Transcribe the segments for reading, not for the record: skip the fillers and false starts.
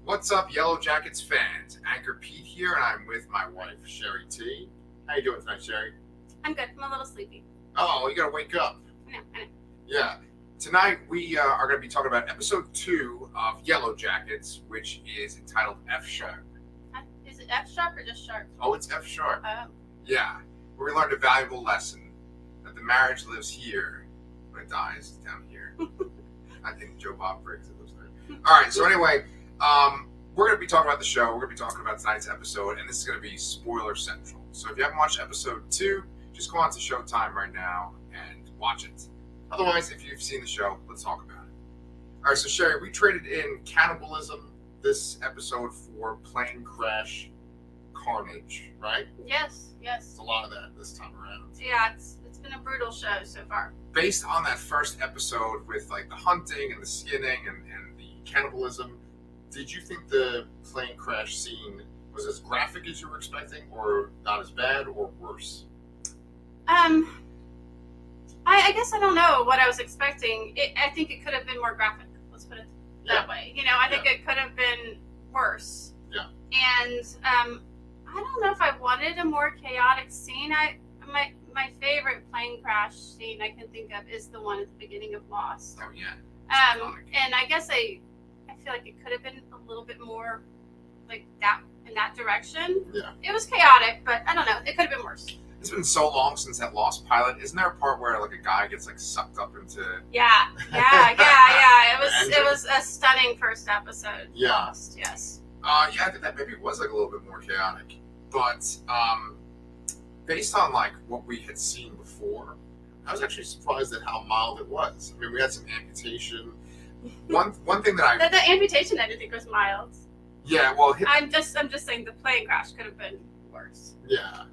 What's up, Yellowjackets fans? Anchorpete here, and I'm with my wife, Shari T. How you doing tonight, Shari? I'm good. I'm a little sleepy. Oh, you gotta wake up. I know. Yeah. Tonight we are going to be talking about episode 2 of Yellowjackets, which is entitled F Sharp. Is it F sharp or just sharp? Oh, it's F Sharp. Oh. Yeah. Where we learned a valuable lesson that the marriage lives here, but it dies down here. I think Joe Bob Briggs it lives there. All right. So anyway, we're going to be talking about the show. We're going to be talking about tonight's episode, and this is going to be spoiler central. So if you haven't watched episode 2, just go on to Showtime right now and watch it. Otherwise, if you've seen the show, let's talk about it. All right, so Shari, we traded in cannibalism this episode for plane crash carnage, right? Yes. It's a lot of that this time around. Yeah, it's been a brutal show so far. Based on that first episode with like the hunting and the skinning and the cannibalism, did you think the plane crash scene was as graphic as you were expecting, or not as bad, or worse? I guess I don't know what I was expecting. I think it could have been more graphic. Let's put it that way. You know, I think it could have been worse. Yeah. And I don't know if I wanted a more chaotic scene. My favorite plane crash scene I can think of is the one at the beginning of Lost. Oh yeah. And I guess I feel like it could have been a little bit more like that in that direction. Yeah. It was chaotic, but I don't know. It could have been worse. It's been so long since that Lost pilot. Isn't there a part where like a guy gets like sucked up into? Yeah. It was a stunning first episode. Yeah. Lost, yes. Yeah, I think that maybe was like a little bit more chaotic, but based on like what we had seen before, I was actually surprised at how mild it was. I mean, we had some amputation. One thing that The amputation I didn't think was mild. Yeah, well, I'm just saying the plane crash could have been worse. Yeah.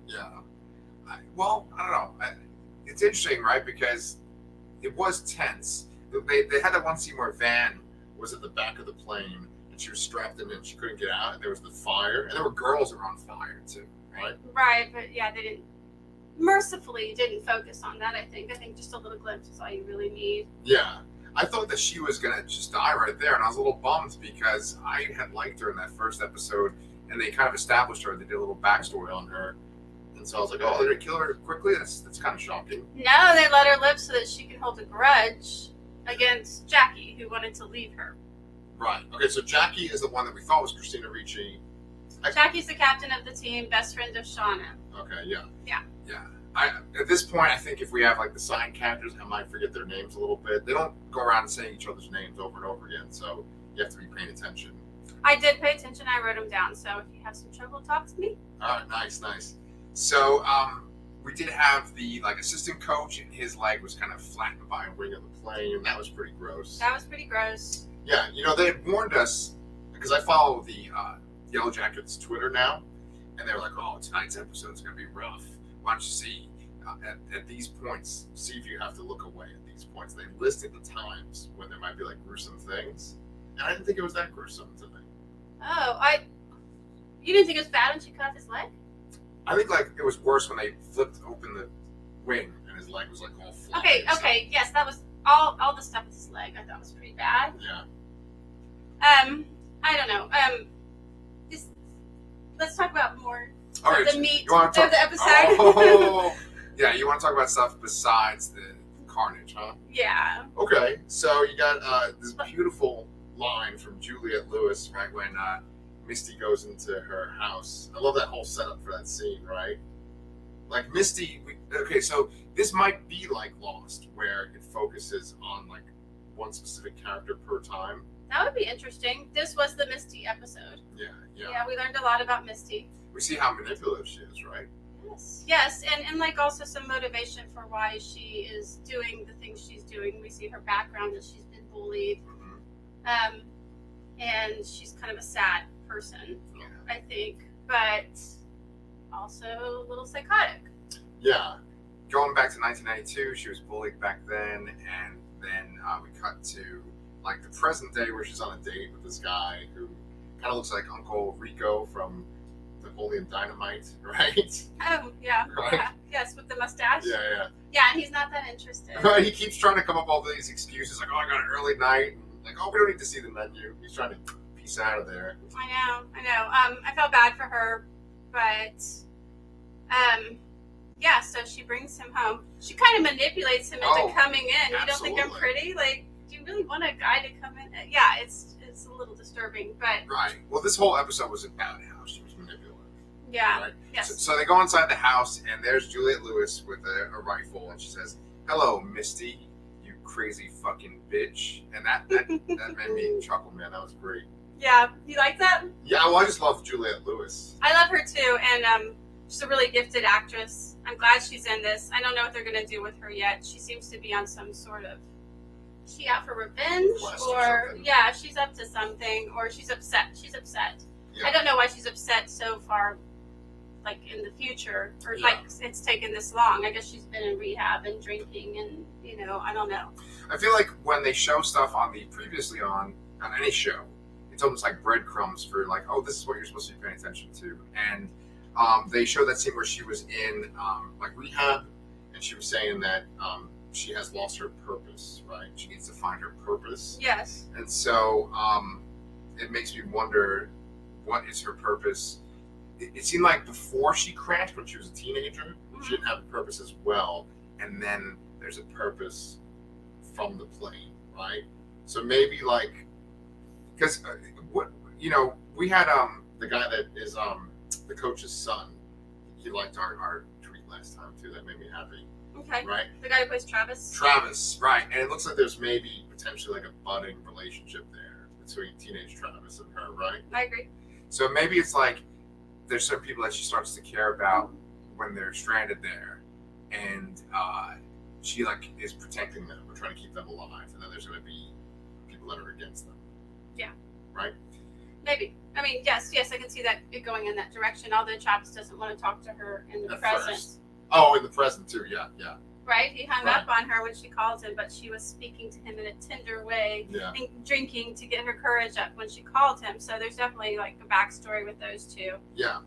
I don't know. It's interesting, right? Because it was tense. They had that one scene where Van was at the back of the plane and she was strapped in and she couldn't get out, and there was the fire, and there were girls that were on fire too, right? Right, but yeah, they mercifully didn't focus on that. I think just a little glimpse is all you really need. Yeah. I thought that she was gonna just die right there, and I was a little bummed because I had liked her in that first episode, and they kind of established her. They did a little backstory on her, and so I was like, "Oh, they're gonna kill her quickly." That's kind of shocking. No, they let her live so that she can hold a grudge against Jackie, who wanted to leave her. Right. Okay. So Jackie is the one that we thought was Christina Ricci. Jackie's the captain of the team, best friend of Shauna. Okay. Yeah. Yeah. At this point, I think if we have like the side characters, I might forget their names a little bit. They don't go around saying each other's names over and over again, so you have to be paying attention. I did pay attention. I wrote them down. So if you have some trouble, talk to me. All right, nice. So we did have the like assistant coach, and his leg was kind of flattened by a wing of the plane, and that was pretty gross. That was pretty gross. Yeah, you know, they had warned us because I follow the Yellowjackets Twitter now, and they were like, "Oh, tonight's episode is going to be rough. Why don't you see at these points, see if you have to look away at these points." They listed the times when there might be like gruesome things, and I didn't think it was that gruesome today. Oh, you didn't think it was bad when she cut off his leg? I think like it was worse when they flipped open the wing and his leg was like all flat. Okay, yes, that was all the stuff with his leg. I thought was pretty bad. Yeah. I don't know. Let's talk about more. All right, the meat of the episode. Oh, yeah, you want to talk about stuff besides the carnage, huh? Yeah. Okay, so you got this beautiful line from Juliette Lewis, right, when Misty goes into her house. I love that whole setup for that scene, right? Like Misty, okay, so this might be like Lost, where it focuses on like one specific character per time. That would be interesting. This was the Misty episode. Yeah. Yeah, we learned a lot about Misty. We see how manipulative she is, right? Yes, and like also some motivation for why she is doing the things she's doing. We see her background, that she's been bullied, and she's kind of a sad person, I think, but also a little psychotic. Yeah, going back to 1992, she was bullied back then, and then we cut to like the present day where she's on a date with this guy who kind of looks like Uncle Rico from Napoleon Dynamite, right? Oh, yeah. Right? Yeah. Yes, with the mustache. Yeah. Yeah, and he's not that interested. Right, he keeps trying to come up with all these excuses, like, "Oh, I got an early night." And like, "Oh, we don't need to see the menu." He's trying to peace out of there. I know. I felt bad for her, but yeah. So she brings him home. She kind of manipulates him into coming in. You don't think I'm pretty? Like, do you really want a guy to come in? Yeah, it's a little disturbing, but right. Well, this whole episode was about how she was manipulative. Yeah. Right? Yes. So they go inside the house, and there's Juliette Lewis with a rifle, and she says, "Hello, Misty, you crazy fucking bitch." And that made me chuckle, man. That was great. Yeah, you like that? Yeah, well, I just love Juliette Lewis. I love her too, and she's a really gifted actress. I'm glad she's in this. I don't know what they're gonna do with her yet. She seems to be on some sort of. Is she out for revenge, or yeah, she's up to something, or she's upset. She's upset. Yeah. I don't know why she's upset so far, like in the future, or like it's taken this long. I guess she's been in rehab and drinking, and I don't know. I feel like when they show stuff on the previously on any show, it's almost like breadcrumbs for like, oh, this is what you're supposed to be paying attention to. And they showed that scene where she was in like rehab, and she was saying that she has lost her purpose, right? She needs to find her purpose. Yes. And so it makes me wonder, what is her purpose? It seemed like before she crashed, when she was a teenager, she didn't have a purpose as well. And then there's a purpose from the plane, right? So maybe like, because we had the guy that is the coach's son. He liked our tweet last time too. That made me happy. Okay. Right. The guy who plays Travis. Travis, right? And it looks like there's maybe potentially like a budding relationship there between teenage Travis and her, right? I agree. So maybe it's like there's certain people that she starts to care about when they're stranded there, and she like is protecting them or trying to keep them alive, and then there's going to be people that are against them. Yeah. Right. Maybe. I mean, yes, I can see that it going in that direction. Although Travis doesn't want to talk to her in the present. First. Oh, in the present too. Yeah. Right? He hung up on her when she called him, but she was speaking to him in a tender way and drinking to get her courage up when she called him. So there's definitely like a backstory with those two. Yeah.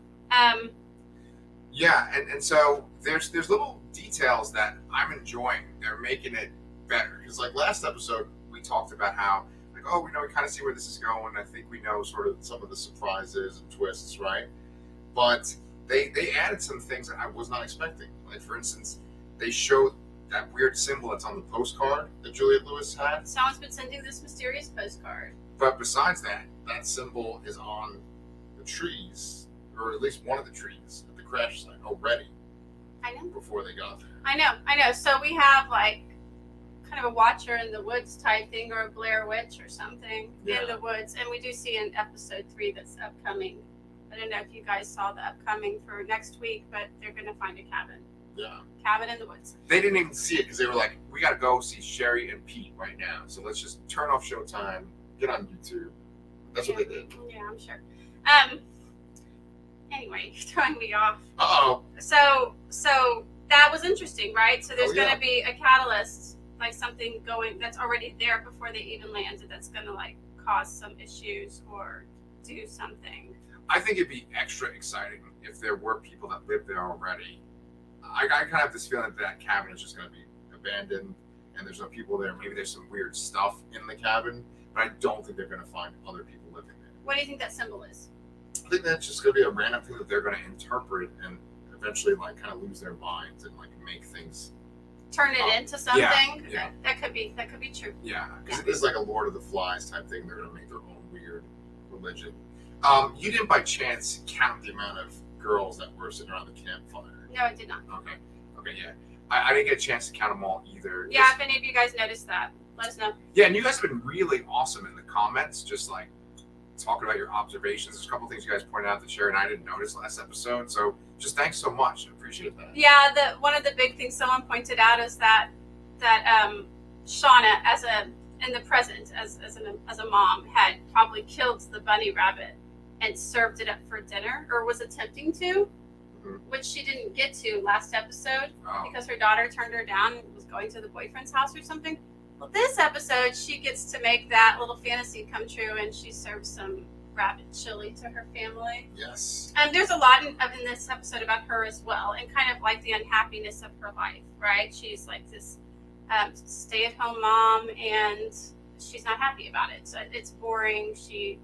Yeah, and so there's little details that I'm enjoying. They're making it better. Because like last episode, we talked about how like, oh, we kind of see where this is going. I think we know sort of some of the surprises and twists, right? But they added some things that I was not expecting. Like for instance, they showed that weird symbol that's on the postcard that Juliette Lewis had. Someone's been sending this mysterious postcard. But besides that symbol is on the trees, or at least one of the trees at the crash site already. I know. Before they got there. I know. So we have like kind of a Watcher in the Woods type thing, or a Blair Witch or something in the woods. And we do see in episode 3 that's upcoming. I don't know if you guys saw the upcoming for next week, but they're going to find a cabin. Yeah. Cabin in the woods. They didn't even see it because they were like, we got to go see Shari and Pete right now. So let's just turn off Showtime, get on YouTube. That's what they did. Yeah, I'm sure. Anyway, throwing me off. Uh-oh. So that was interesting, right? So there's going to be a catalyst, like something going that's already there before they even landed, that's going to like cause some issues or do something. I think it'd be extra exciting if there were people that lived there already. I kind of have this feeling that cabin is just going to be abandoned and there's no people there. Maybe there's some weird stuff in the cabin, but I don't think they're going to find other people living there. What do you think that symbol is? I think that's just going to be a random thing that they're going to interpret and eventually like kind of lose their minds and like make things turn it into something. Yeah. That could be true. Yeah, because it is like a Lord of the Flies type thing. They're going to make their own weird religion. You didn't by chance count the amount of girls that were sitting around the campfire? No, I did not. Okay, yeah. I didn't get a chance to count them all either. Yeah, if any of you guys noticed that, let us know. Yeah, and you guys have been really awesome in the comments, just like talking about your observations. There's a couple things you guys pointed out that Shari and I didn't notice last episode, so just thanks so much. I appreciate that. Yeah, one of the big things someone pointed out is that Shauna, in the present, as a mom, had probably killed the bunny rabbit and served it up for dinner, or was attempting to, which she didn't get to last episode because her daughter turned her down and was going to the boyfriend's house or something. Well, this episode, she gets to make that little fantasy come true, and she serves some rabbit chili to her family. Yes. And there's a lot in this episode about her as well, and kind of like the unhappiness of her life, right? She's like this stay-at-home mom, and she's not happy about it. So it's boring. She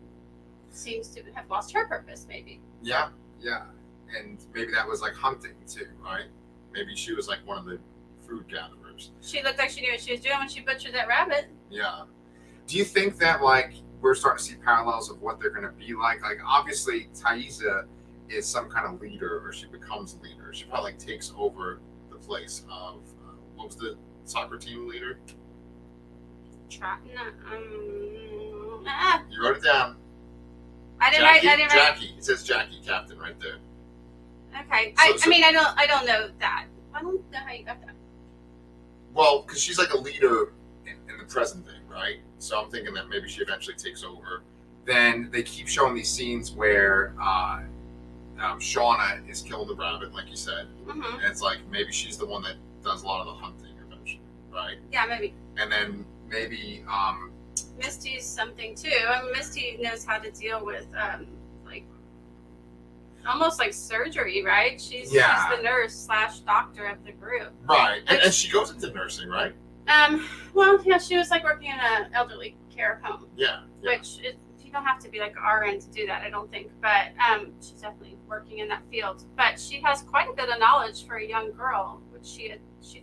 seems to have lost her purpose, maybe. Yeah, yeah. And maybe that was like hunting too, right? Maybe she was like one of the food gatherers. She looked like she knew what she was doing when she butchered that rabbit. Yeah. Do you think that like we're starting to see parallels of what they're going to be like? Like obviously Thaisa is some kind of leader, or she becomes a leader. She probably like takes over the place of what was the soccer team leader? You wrote it down. I didn't Jackie, write. Jackie. It says Jackie, captain, right there. Okay. So- I mean, I don't know that. I don't know how you got that. Well, because she's like a leader in the present day, right? So I'm thinking that maybe she eventually takes over. Then they keep showing these scenes where Shauna is killing the rabbit, like you said. Mm-hmm. And it's like maybe she's the one that does a lot of the hunting eventually, right? Yeah, maybe. And then maybe Misty's something too. I mean, Misty knows how to deal with like almost like surgery, right? She's the nurse / doctor of the group. right, and she goes into nursing, right? Well, yeah, she was like working in an elderly care home. Yeah. Which you don't have to be like RN to do that, I don't think. But she's definitely working in that field. But she has quite a bit of knowledge for a young girl, which she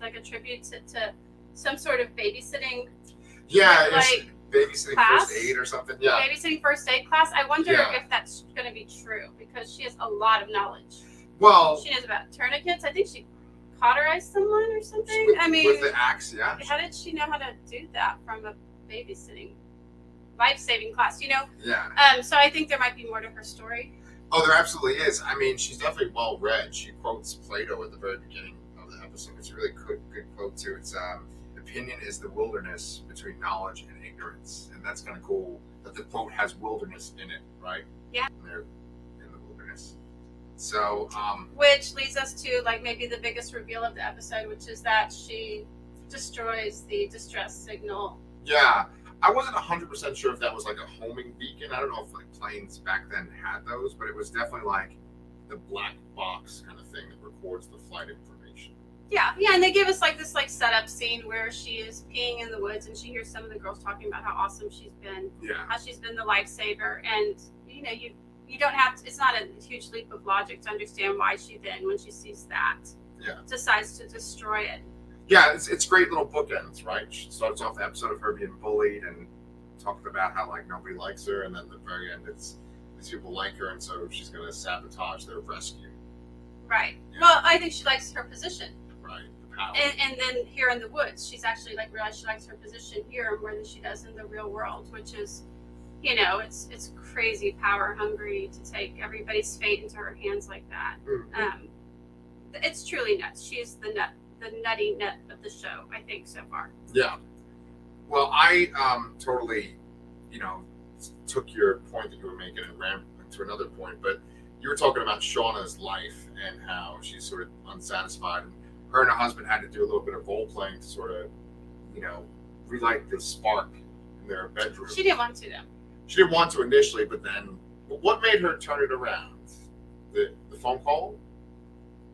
like attributes it to some sort of babysitting. Yeah, like babysitting class? first aid or something. Yeah. Babysitting first aid class. I wonder Yeah. if that's going to be true because she has a lot of knowledge. Well, She knows about tourniquets. I think she cauterized someone or something. with the axe, yeah. How did she know how to do that from a babysitting, life-saving class? You know. Yeah. So I think there might be more to her story. Oh, there absolutely is. I mean, she's definitely well read. She quotes Plato at the very beginning of the episode. It's a really good quote too. It's opinion is the wilderness between knowledge and ignorance, and that's kind of cool that the quote has wilderness in it, right? Yeah. And they're in the wilderness. So, Which leads us to like maybe the biggest reveal of the episode, which is that she destroys the distress signal. yeah, I wasn't 100% sure if that was like a homing beacon. I don't know if like planes back then had those, but it was definitely like the black box kind of thing that records the flight information. Yeah, and they give us like this like setup scene where she is peeing in the woods and she hears some of the girls talking about how awesome she's been, Yeah. how she's been the lifesaver, and you know you don't have to, it's not a huge leap of logic to understand why she then, when she sees that, decides to destroy it. Yeah, it's great little bookends, right? She starts off the episode of her being bullied and talking about how like nobody likes her, and then at the very end it's these people like her, and so she's going to sabotage their rescue. Right. Yeah. Well, I think she likes her position. Right. The power. And then here in the woods, she's actually like realized she likes her position here more than she does in the real world, which is, you know, it's crazy power hungry to take everybody's fate into her hands like that. Mm-hmm. It's truly nuts. She's the nutty nut of the show, I think, so far. Yeah. Well, I totally, took your point that you were making and ran to another point, but you were talking about Shauna's life and how she's sort of unsatisfied, and her and her husband had to do a little bit of role playing to sort of, relight the spark in their bedroom. She didn't want to, though. She didn't want to initially, but what made her turn it around? The phone call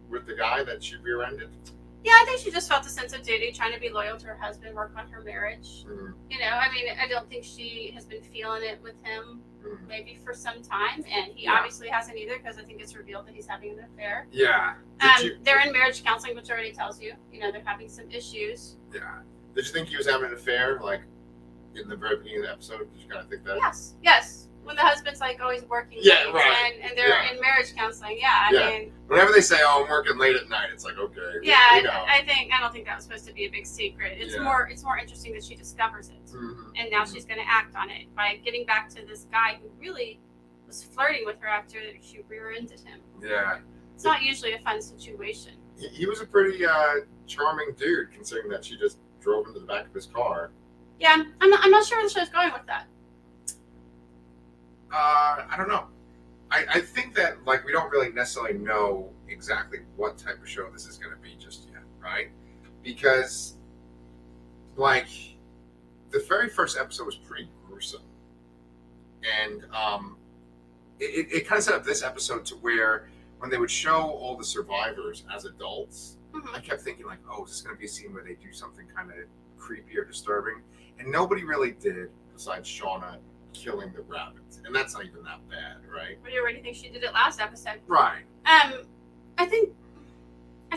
with the guy that she rear-ended? Yeah, I think she just felt a sense of duty, trying to be loyal to her husband, work on her marriage. Mm-hmm. I mean, I don't think she has been feeling it with him maybe for some time, and he Yeah. obviously hasn't either, because I think it's revealed that he's having an affair. Yeah. They're in marriage counseling, which already tells you, they're having some issues. Yeah. Did you think he was having an affair, like, in the very beginning of the episode? Did you kind of think that? Yes. When the husband's like always working Yeah, late, right. and they're in marriage counseling, I mean, Whenever they say, "Oh, I'm working late at night," it's like, okay. yeah, we know. I don't think that was supposed to be a big secret. It's more interesting that she discovers it, and now she's going to act on it by getting back to this guy who really was flirting with her after she rear-ended him. Yeah. It's not usually a fun situation. He was a pretty charming dude, considering that she just drove into the back of his car. Yeah, I'm not sure where the show's going with that. I don't know. I think that, like, we don't really necessarily know exactly what type of show this is going to be just yet, right? Because, like, the very first episode was pretty gruesome. And it kind of set up this episode to where when they would show all the survivors as adults, I kept thinking, like, oh, is this going to be a scene where they do something kind of creepy or disturbing? And nobody really did, besides Shauna killing the rabbits, and that's not even that bad, right? But you already think she did it last episode. Right. I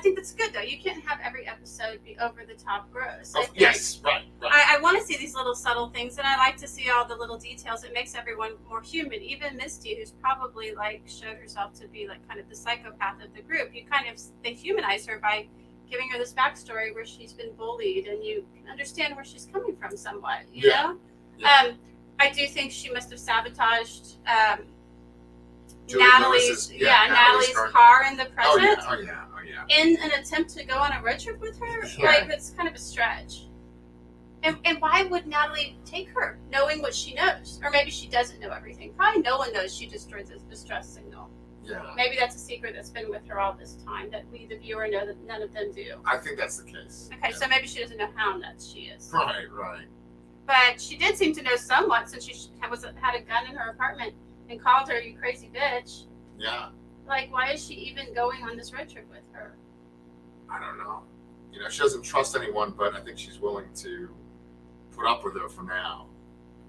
think that's good though. You can't have every episode be over the top gross. Yes, right. I want to see these little subtle things, and I like to see all the little details. It makes everyone more human. Even Misty, who's probably like showed herself to be like kind of the psychopath of the group, they humanize her by giving her this backstory where she's been bullied, and you can understand where she's coming from somewhat. You know? Yeah. I do think she must have sabotaged Natalie's car in the present. Oh yeah. In an attempt to go on a road trip with her. Yeah. Like, that's kind of a stretch. And why would Natalie take her, knowing what she knows? Or maybe she doesn't know everything. Probably no one knows she destroyed this distress signal. Yeah. Maybe that's a secret that's been with her all this time that we, the viewer, know that none of them do. I think that's the case. Okay, so maybe she doesn't know how nuts she is. Right. But she did seem to know somewhat, since she had a gun in her apartment and called her, "You crazy bitch." Yeah. Like, why is she even going on this road trip with her? I don't know. You know, she doesn't trust anyone, but I think she's willing to put up with her for now.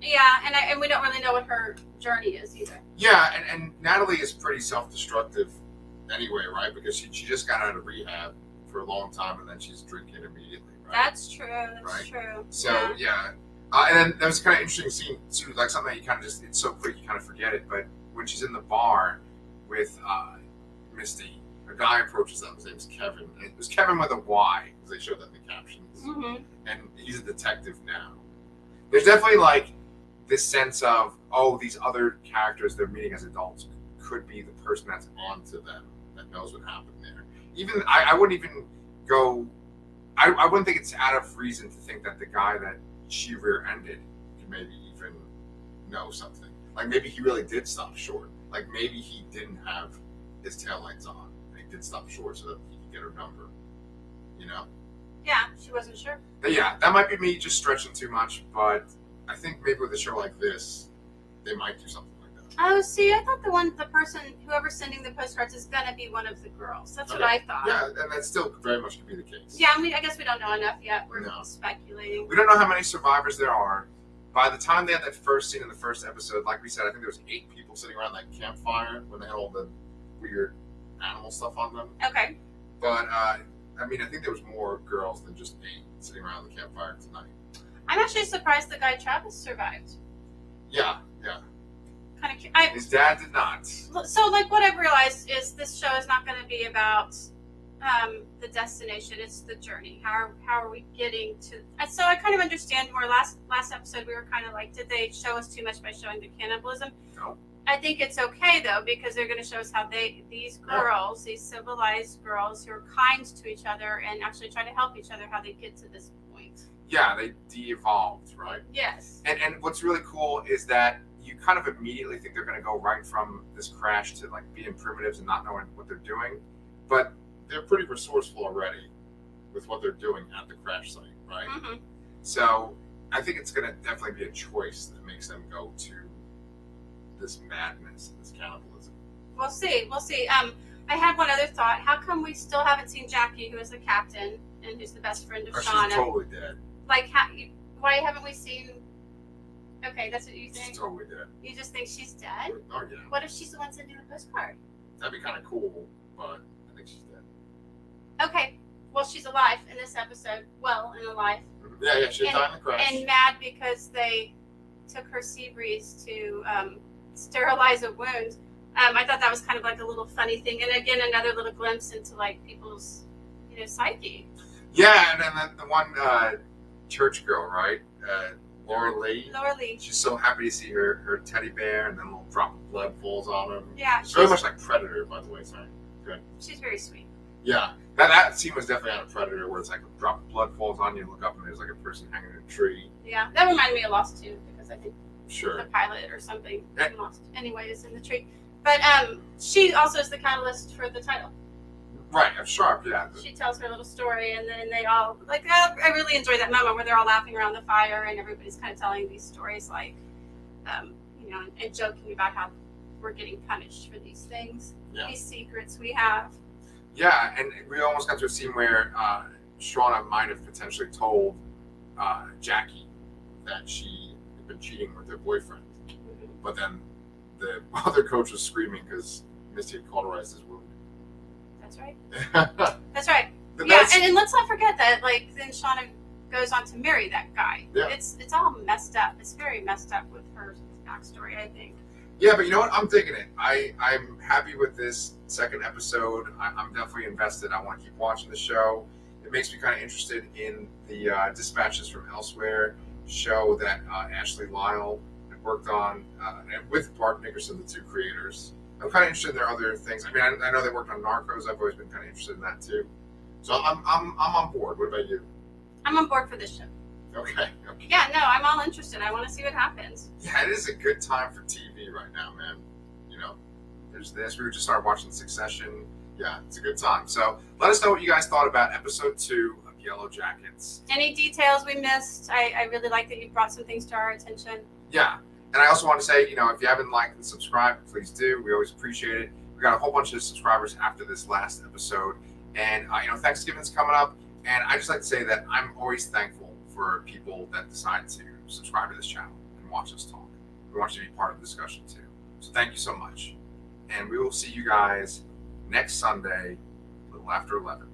Yeah, and we don't really know what her journey is either. Yeah, and Natalie is pretty self-destructive anyway, right? Because she just got out of rehab for a long time, and then she's drinking immediately, right? That's true. That's true. So, yeah. And then there was kind of interesting scene, too, like something that you kind of just, it's so quick you kind of forget it, but when she's in the bar with Misty, a guy approaches them. His name's Kevin. And it was Kevin with a Y, because they showed that in the captions. Mm-hmm. And he's a detective now. There's definitely like this sense of, oh, these other characters they're meeting as adults could be the person that's onto them, that knows what happened there. Even I wouldn't even go. I wouldn't think it's out of reason to think that the guy that she rear-ended could maybe even know something. Like maybe he really did stop short. Like maybe he didn't have his taillights on. And he did stop short so that he could get her number. You know? Yeah, she wasn't sure. But yeah, that might be me just stretching too much, but I think maybe with a show like this, they might do something like that. Oh, see, I thought the person, whoever's sending the postcards is gonna be one of the girls. That's what I thought. Yeah, and that still very much could be the case. Yeah, I guess we don't know enough yet. We're speculating. We don't know how many survivors there are. By the time they had that first scene in the first episode, like we said, I think there was 8 people sitting around that campfire when they had all the weird animal stuff on them. Okay. But, I think there was more girls than just 8 sitting around the campfire tonight. I'm actually surprised the guy Travis survived. Yeah. Kind of. His dad did not. So, like, what I've realized is this show is not going to be about the destination; it's the journey. How are we getting to? And so I kind of understand more. Last episode, we were kind of like, did they show us too much by showing the cannibalism? No. I think it's okay though, because they're going to show us how these girls, these civilized girls who are kind to each other and actually try to help each other, how they get to this point. Yeah, they de-evolved, right? Yes. And what's really cool is that you kind of immediately think they're going to go right from this crash to like being primitives and not knowing what they're doing, but They're pretty resourceful already with what they're doing at the crash site, right? Mm-hmm. So I think it's going to definitely be a choice that makes them go to this madness, this cannibalism. We'll see. I had one other thought. How come we still haven't seen Jackie, who is the captain and who's the best friend of Shauna? She's totally dead. Like, why haven't we seen? Okay, that's what you think. She's totally dead. You just think she's dead? Oh yeah. What if she's the one sending the postcard? That'd be kind of cool, but I think she's dead. Okay. Well, she's alive in this episode. Well, and alive. Yeah, she died in the crash. And mad because they took her sea breeze to sterilize a wound. I thought that was kind of like a little funny thing, and again, another little glimpse into like people's, psyche. Yeah, and then the one church girl, right? Laura Lee. She's so happy to see her teddy bear, and then a little drop of blood falls on him. Yeah, it's very much like Predator, by the way. Sorry. Good. She's very sweet. Yeah, that scene was definitely on a Predator, where it's like a drop of blood falls on you, look up, and there's like a person hanging in a tree. Yeah, that reminded me of Lost too, because I think Sure. the pilot or something lost. Anyway, is in the tree. But she also is the catalyst for the title. Right, Sharp, yeah. She tells her little story, and then they all, like, I really enjoy that moment where they're all laughing around the fire, and everybody's kind of telling these stories, like, and joking about how we're getting punished for these things, these secrets we have. Yeah, and we almost got to a scene where Shauna might have potentially told Jackie that she had been cheating with her boyfriend. but then the other coach was screaming because Misty had cauterized his wound. That's right. But That's right. Yeah, that's- and let's not forget that, like, then Shauna goes on to marry that guy. Yeah. It's all messed up. It's very messed up with her backstory, I think. Yeah, but you know what? I'm digging it. I'm happy with this second episode. I'm definitely invested. I want to keep watching the show. It makes me kind of interested in the Dispatches from Elsewhere show that Ashley Lyle had worked on, and with Bart Nickerson, the two creators. I'm kind of interested in their other things. I mean, I know they worked on Narcos. I've always been kind of interested in that too. So I'm on board. What about you? I'm on board for this show. Okay. Yeah, no, I'm all interested. I want to see what happens. Yeah, it is a good time for TV right now, man. You know, there's this. We were just started watching Succession. Yeah, it's a good time. So let us know what you guys thought about episode 2 of Yellowjackets. Any details we missed? I really like that you brought some things to our attention. Yeah, and I also want to say, you know, if you haven't liked and subscribed, please do. We always appreciate it. We got a whole bunch of subscribers after this last episode, and you know, Thanksgiving's coming up, and I just like to say that I'm always thankful for people that decide to subscribe to this channel and watch us talk. We want you to be part of the discussion too. So thank you so much. And we will see you guys next Sunday, a little after 11.